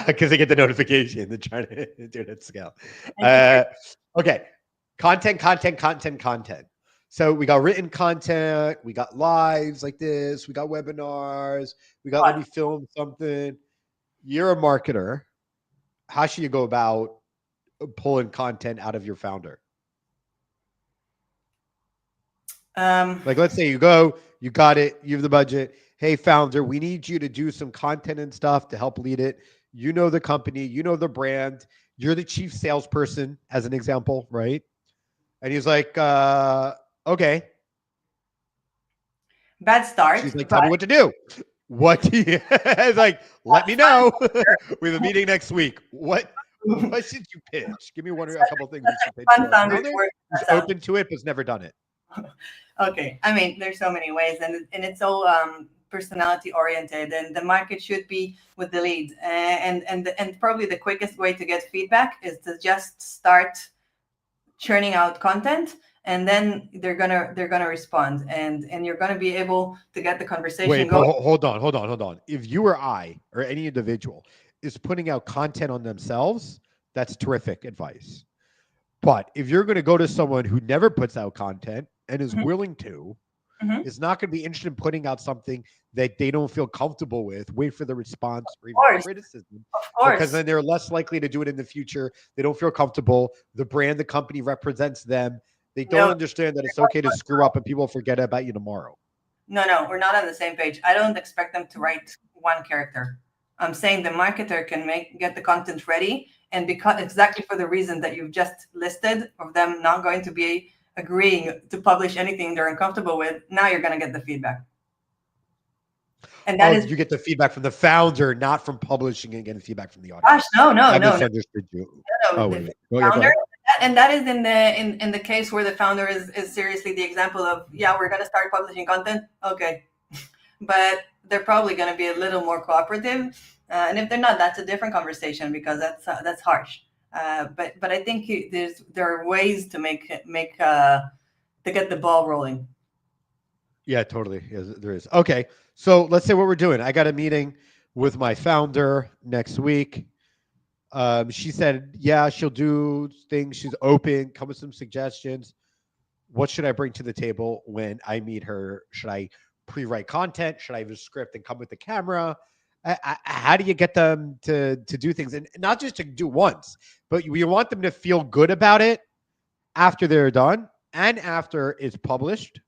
because they get the notification. They're trying to do it at scale. good. Uh, okay, content. So we got written content, we got lives like this, we got webinars, we got when But you film something. You're a marketer. How should you go about pulling content out of your founder? um, Like, let's say you go, you got it, you have the budget. Hey, founder, we need you to do some content and stuff to help lead it. You know the company, you know the brand, you're the chief salesperson, as an example, right? And he's like, okay. bad start, She's like, tell but me what to do. What do you it's like, let me know. We have a meeting next week. What should you pitch? Give me one or a couple of things you should pitch to fun our founders founder work who's that out. open to it but's never done it. Okay, I mean, there's so many ways, and it's all personality oriented, and the market should be with the lead, and probably the quickest way to get feedback is to just start churning out content, and then they're gonna respond, and you're gonna be able to get the conversation Wait, going. hold on. If you or I or any individual is putting out content on themselves, that's terrific advice. But if you're going to go to someone who never puts out content and is willing to, Mhm. is not going to be interested in putting out something that they don't feel comfortable with, wait for the response or even Course, criticism, of because course. then they're less likely to do it in the future. They don't feel comfortable. The brand, the company represents them. They don't No, understand that it's okay to screw up and people forget about you tomorrow. no, we're not on the same page. I don't expect them to write one character. I'm saying the marketer can get the content ready, and because exactly for the reason that you've just listed of them not going to be agreeing to publish anything they're uncomfortable with, now you're going to get the feedback, and that Oh, is you get the feedback from the founder, not from publishing and getting feedback from the gosh, audience. I no. misunderstood you. No, Oh, the wait. Oh, yeah, go founder, ahead. and that is in the case where the founder is seriously the example of, yeah, we're going to start publishing content. Okay, but they're probably going to be a little more cooperative. And if they're not, that's a different conversation because that's harsh. But I think there are ways to make to get the ball rolling. Yeah, totally. Yes, there is. Okay. So let's say what we're doing. I got a meeting with my founder next week. She said, yeah, she'll do things. She's open, come with some suggestions. What should I bring to the table when I meet her? Should I pre-write content? Should I have a script and come with the camera? How do you get them to do things, and not just to do once, but you want them to feel good about it after they're done and after it's published,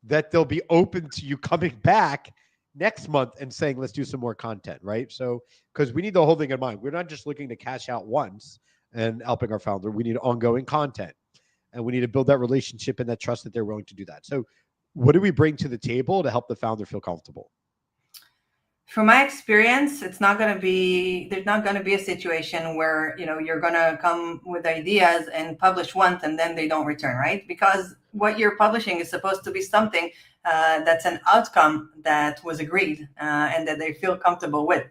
that they'll be open to you coming back next month and saying, let's do some more content, right? So, because we need the whole thing in mind. We're not just looking to cash out once and helping our founder. We need ongoing content, and we need to build that relationship and that trust that they're willing to do that. So, what do we bring to the table to help the founder feel comfortable? From my experience, there's not going to be a situation where, you're going to come with ideas and publish once and then they don't return, right? Because what you're publishing is supposed to be something that's an outcome that was agreed and that they feel comfortable with.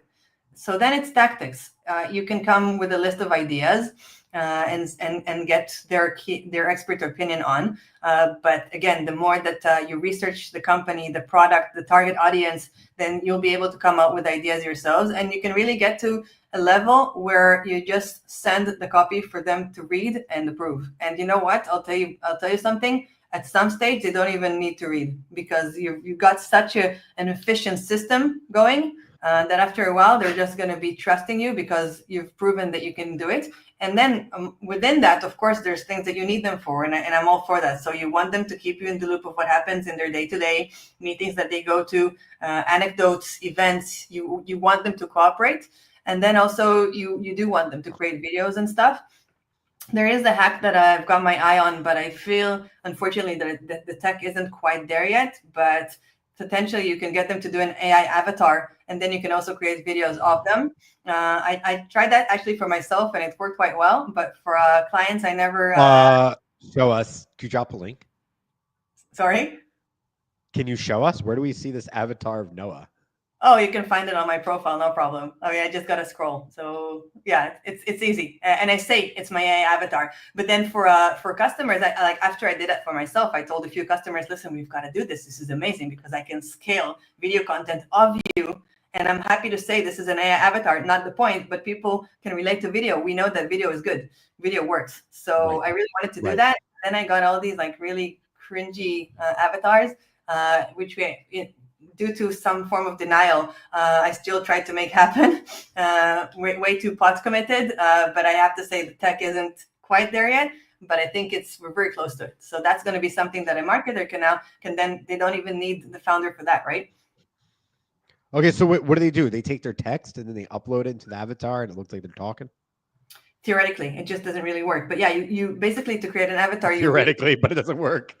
So then it's tactics. You can come with a list of ideas and get their expert opinion on. But again, the more that you research the company, the product, the target audience, then you'll be able to come up with ideas yourselves, and you can really get to a level where you just send the copy for them to read and approve. And you know what? I'll tell you something. At some stage, they don't even need to read because you've got such an efficient system going that after a while they're just going to be trusting you because you've proven that you can do it. And then within that, of course, there's things that you need them for, and I'm all for that. So you want them to keep you in the loop of what happens in their day-to-day meetings that they go to, anecdotes, events. You want them to cooperate, and then also you do want them to create videos and stuff. There is a hack that I've got my eye on, but I feel unfortunately that the tech isn't quite there yet. But potentially you can get them to do an AI avatar, and then you can also create videos of them. I tried that actually for myself, and it worked quite well. But for clients, I never. Uh, Show us. Could you drop a link? Sorry. Can you show us? Where do we see this avatar of Noah? Oh, you can find it on my profile, no problem. Oh yeah, I just gotta scroll. So yeah, it's easy. And I say it's my AI avatar. But then for customers, I like after I did it for myself, I told a few customers, listen, we've got to do this. This is amazing because I can scale video content of you. And I'm happy to say this is an AI avatar, not the point, but people can relate to video. We know that video is good. Video works. So Right. I really wanted to do Right. that. Then I got all these like really cringy avatars, which due to some form of denial, I still tried to make happen. Way too pot committed, but I have to say the tech isn't quite there yet. But I think we're very close to it. So that's going to be something that a marketer can then they don't even need the founder for that, right? Okay, so what do they do? They take their text and then they upload it into the avatar, and it looks like they're talking. Theoretically, it just doesn't really work. But yeah, you basically to create an avatar, you really Theoretically, but it doesn't work.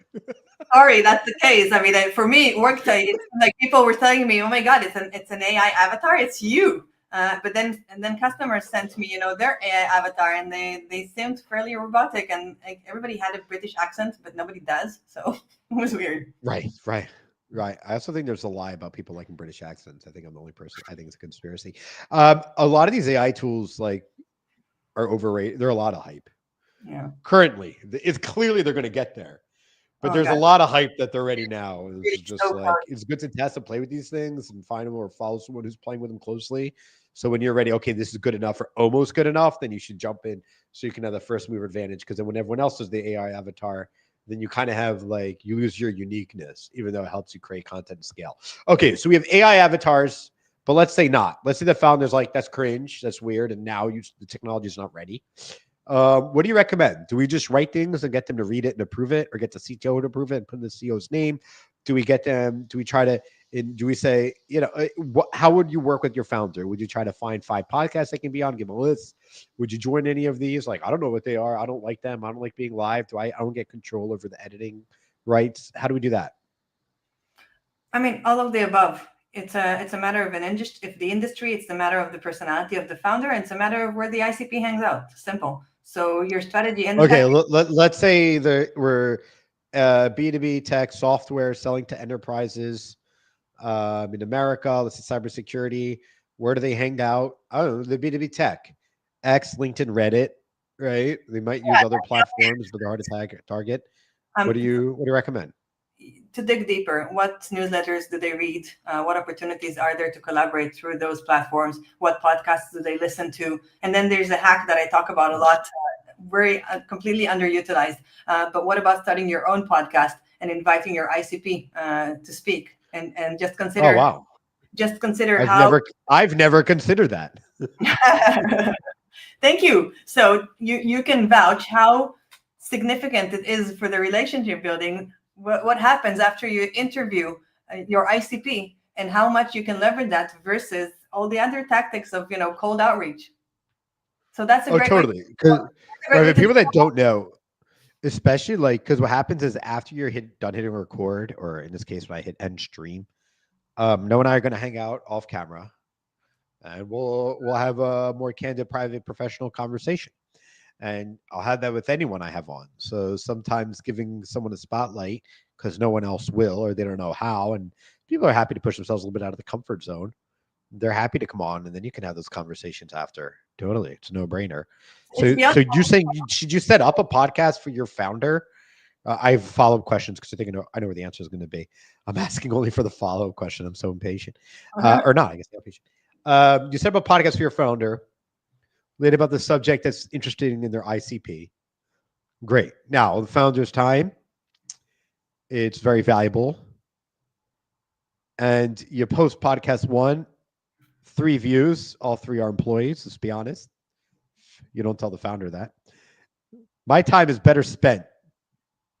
sorry, that's the case. I mean, for me, it worked. It's like people were telling me, "Oh my God, it's an AI avatar. It's you." But then customers sent me, their AI avatar, and they seemed fairly robotic, and like, everybody had a British accent, but nobody does. So it was weird. Right, right, right. I also think there's a lie about people liking British accents. I think I'm the only person. I think it's a conspiracy. A lot of these AI tools are overrated. They're a lot of hype. Yeah. Currently, it's clearly they're going to get there, but Oh there's a God, lot of hype that they're ready now. It's it's just so like close. it's good to test and play with these things and find them or follow someone who's playing with them closely. So when you're ready, okay, this is good enough or almost good enough, then you should jump in so you can have the first mover advantage. Because then when everyone else does the AI avatar, then you kind of have like you lose your uniqueness, even though it helps you create content and scale. Okay, so we have AI avatars, but let's say not. Let's say the founder's like, that's cringe, that's weird, and now the technology is not ready. What do you recommend? Do we just write things and get them to read it and approve it, or get the CTO to approve it and put in the CEO's name? Do we get them? Do we try to? Do we say, how would you work with your founder? Would you try to find 5 podcasts they can be on, give them a list? Would you join any of these? Like, I don't know what they are. I don't like them. I don't like being live. I don't get control over the editing rights. How do we do that? I mean, all of the above. It's a matter of an industry. If the industry, it's a matter of the personality of the founder, and it's a matter of where the ICP hangs out. Simple. So your strategy in the Okay, tech. let's say we're B2B tech software selling to enterprises in America. Let's say cybersecurity. Where do they hang out? I don't know, the B2B tech, X, LinkedIn, Reddit, right? They might use other platforms, but they're hard to target. Um, What do you recommend? to dig deeper, what newsletters do they read? What opportunities are there to collaborate through those platforms? What podcasts do they listen to? And then there's a hack that I talk about a lot, very completely underutilized. But what about starting your own podcast and inviting your ICP to speak? And Oh wow, just consider I've how. never I've never considered that. Thank you. So you can vouch how significant it is for the relationship building. What happens after you interview your ICP, and how much you can leverage that versus all the other tactics of cold outreach. So that's a Oh, great way. totally. Because That's a great right, way for to. people that don't know, especially like because what happens is after you're done hitting record, or in this case, when I hit end stream, Noah and I are going to hang out off camera, and we'll have a more candid, private, professional conversation. And I'll have that with anyone I have on. So sometimes giving someone a spotlight because no one else will, or they don't know how, and people are happy to push themselves a little bit out of the comfort zone. They're happy to come on, and then you can have those conversations after. Totally, it's a no brainer. It's So, beyond. so you're saying should you set up a podcast for your founder? I have follow up questions because I think I know where the answer is going to be. I'm asking only for the follow up question. I'm so impatient, Uh-huh. or not. I guess not patient. You set up a podcast for your founder, laid about the subject that's interesting in their ICP. Great. Now the founder's time, it's very valuable, and you post podcast one, 3 views. All 3 are employees. Let's be honest. You don't tell the founder that. My time is better spent,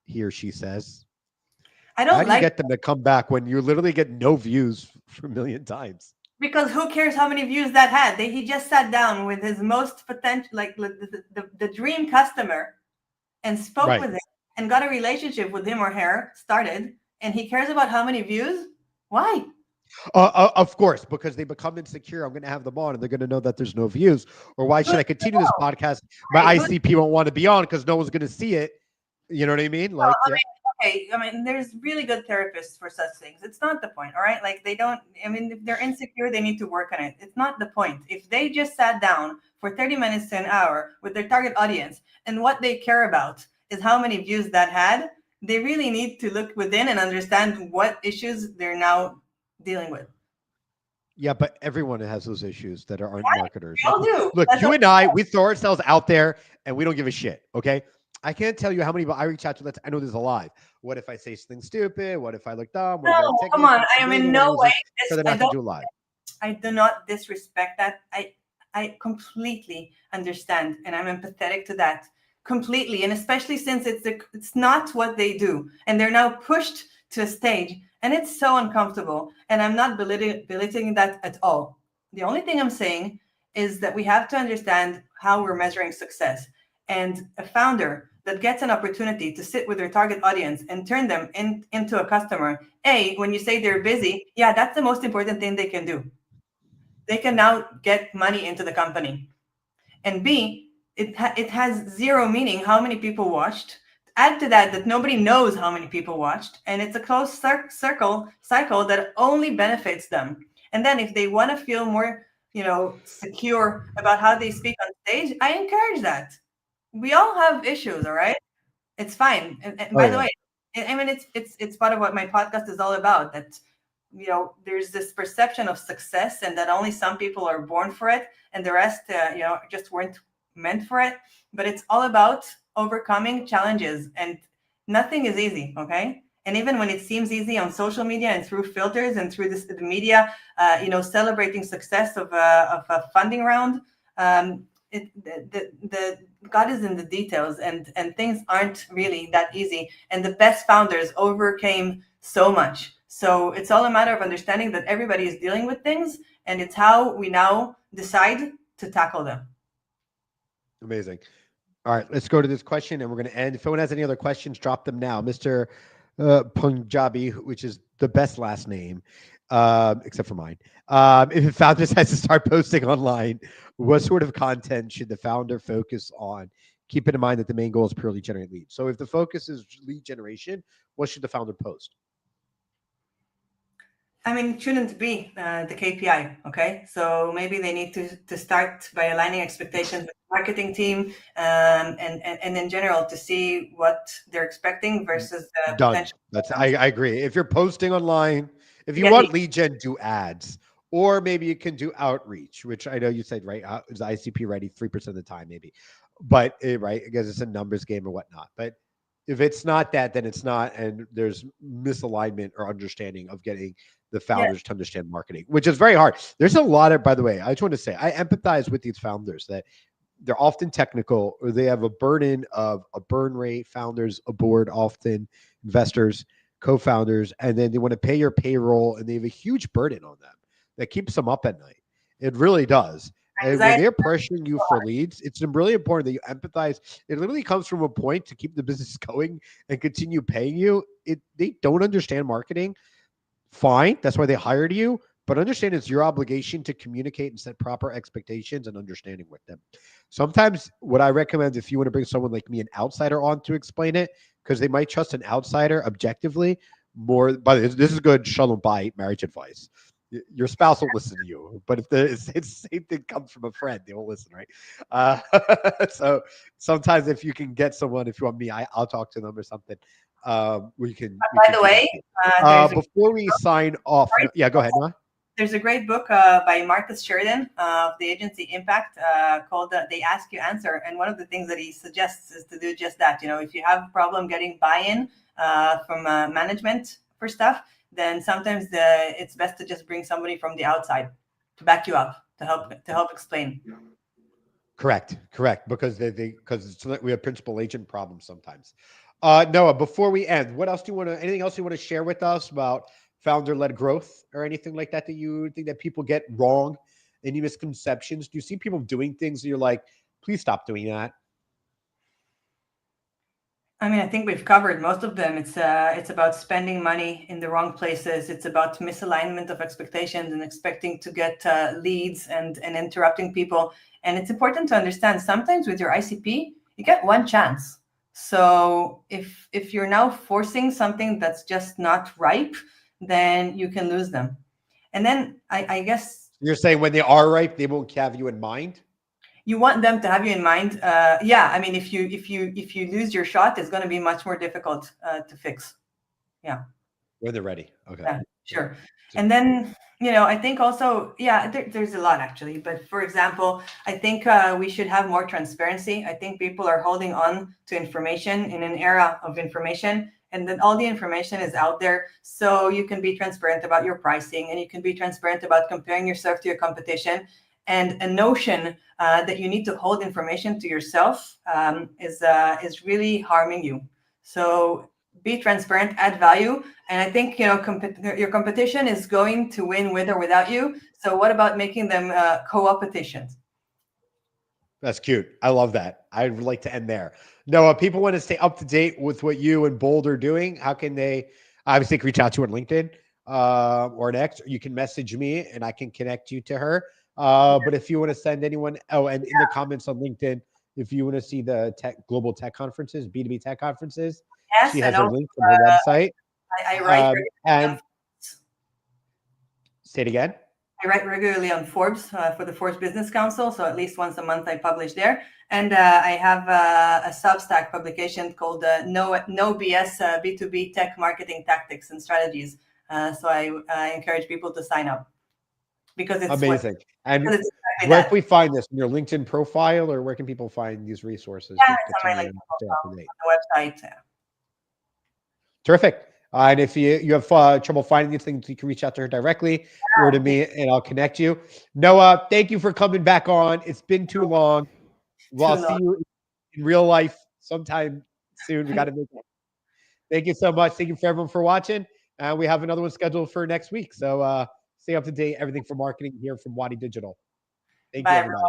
he or she says. I How don't do you like. get them to come back when you literally get no views for a million times? Because who cares how many views that had? He just sat down with his most potential, like the dream customer, and spoke Right. with him and got a relationship with him or her started, and he cares about how many views. Why? Of course, because they become insecure. I'm going to have them on and they're going to know that there's no views. Or why should Good I to continue this know. podcast? My Right, good. ICP won't want to be on because no one's going to see it. You know what I mean? Like, I yeah. mean, okay, I mean, there's really good therapists for such things. It's not the point, all right? Like, they don't, I mean, if they're insecure, they need to work on it. It's not the point. If they just sat down for 30 minutes to an hour with their target audience, and what they care about is how many views that had, they really need to look within and understand what issues they're now dealing with. Yeah, but everyone has those issues that aren't marketers. We all do. Look, That's you what. and I, we throw ourselves out there and we don't give a shit. Okay. I can't tell you how many people I reach out to. I know this is alive. What if I say something stupid? What if I look dumb? What if I No, take come on. anything I from am me? in They want no to use way. this, so they're I not going don't. to do live. I do not disrespect that. I completely understand, and I'm empathetic to that completely, and especially since it's not what they do, and they're now pushed to a stage, and it's so uncomfortable. And I'm not belittling that at all. The only thing I'm saying is that we have to understand how we're measuring success, and a founder that gets an opportunity to sit with their target audience and turn them into a customer. When you say they're busy, yeah, that's the most important thing they can do. They can now get money into the company. And B, it has zero meaning how many people watched. Add to that nobody knows how many people watched, and it's a closed cycle that only benefits them. And then if they want to feel more, secure about how they speak on stage, I encourage that. We all have issues, all right? It's fine. And Oh, by the yeah. way, I mean it's part of what my podcast is all about. That there's this perception of success, and that only some people are born for it, and the rest, just weren't meant for it. But it's all about overcoming challenges and Nothing is easy, okay? And even when it seems easy on social media and through filters and through the media, celebrating success of a funding round, the God is in the details, and things aren't really that easy. And the best founders overcame so much. So it's all a matter of understanding that everybody is dealing with things, and it's how we now decide to tackle them. Amazing. All right, let's go to this question and we're going to end. If anyone has any other questions, drop them now. Mr. Punjabi, which is the best last name, except for mine. If a founder has to start posting online, what sort of content should the founder focus on? Keeping in mind that the main goal is purely generate leads. So if the focus is lead generation, what should the founder post? I mean, it shouldn't be the KPI. Okay, so maybe they need to start by aligning expectations with the marketing team, and in general to see what they're expecting versus the Done. potential That's outcomes. I agree. If you're posting online, if To you get want leads. lead gen, do ads, or maybe you can do outreach, which I know you said right. Is ICP ready 3% of the time, maybe, but right because it's a numbers game or whatnot. But if it's not that, then it's not, and there's misalignment or understanding of getting the Yeah, founders to understand marketing, which is very hard. There's a lot of, by the way, I just want to say I empathize with these founders that they're often technical or they have a burden of a burn rate, founders aboard often, investors, co-founders, and then they want to pay your payroll and they have a huge burden on them that keeps them up at night. It really does. And when anxiety. they're pressuring you for leads, it's really important that you empathize. It literally comes from a point to keep the business going and continue paying you. They don't understand marketing. Fine. That's why they hired you. But understand it's your obligation to communicate and set proper expectations and understanding with them. Sometimes, what I recommend if you want to bring someone like me, an outsider, on to explain it, because they might trust an outsider objectively more. But this is good shalom bite marriage advice. Your spouse will listen to you, but if it's the same thing comes from a friend, they won't listen, right? Uh, so sometimes if you can get someone, if you want me, I'll talk to them or something. We By can the do that way, too. there's a Before we sign off, no, yeah, go ahead, Noah. there's a great book by Marcus Sheridan of the agency Impact called "They Ask You Answer," and one of the things that he suggests is to do just that. If you have a problem getting buy-in from management for stuff, then sometimes it's best to just bring somebody from the outside to back you up to help explain. Correct, because because we have principal agent problems sometimes. Noah, before we end, what else do you want to? Anything else you want to share with us about founder-led growth or anything like that that you think that people get wrong? Any misconceptions? Do you see people doing things that you're like, please stop doing that? I mean, I think we've covered most of them. It's about spending money in the wrong places. It's about misalignment of expectations and expecting to get leads and interrupting people. And it's important to understand sometimes with your ICP, you get one chance. So if you're now forcing something that's just not ripe, then you can lose them. And then I guess You're saying when they are ripe, they won't have you in mind you want them to have you in mind. Yeah, I mean, if you lose your shot, it's going to be much more difficult to fix. Yeah, when they're ready. Okay. yeah, Yeah. sure. And then I think also, yeah, there's a lot actually. But for example, I think we should have more transparency. I think people are holding on to information in an era of information. And then all the information is out there. So you can be transparent about your pricing and you can be transparent about comparing yourself to your competition. And a notion that you need to hold information to yourself is really harming you. So be transparent, add value, and I think your competition is going to win with or without you. So what about making them co-opetitions? That's cute. I love that. I'd like to end there. Noah, people want to stay up to date with what you and Bold are doing. How can they obviously reach out to you on LinkedIn or an X? You can message me and I can connect you to her. But if you want to send anyone, oh, and in the comments on LinkedIn, if you want to see the global tech conferences, B2B tech conferences, she Yes, and has a also link from her website. I write regularly on And say it again. I write regularly on Forbes for the Forbes Business Council. So at least once a month I publish there. And I have a Substack publication called No BS B2B Tech Marketing Tactics and Strategies. So I encourage people to sign up because Amazing. And because it's exactly where can that. we find this? In your LinkedIn profile, or where can people find these resources Yeah, to it's on my continue LinkedIn and stay up profile to date? on the website. Terrific. And if you have trouble finding these things, you can reach out to her directly or to me, and I'll connect you. Noah, thank you for coming back on. It's been too long. Well, I'll Too see long. you in real life sometime soon. We got to make it. Thank you so much. Thank you for everyone for watching. And we have another one scheduled for next week. So stay up to date. Everything for marketing here from Wadi Digital. Thank you, Bye, everybody.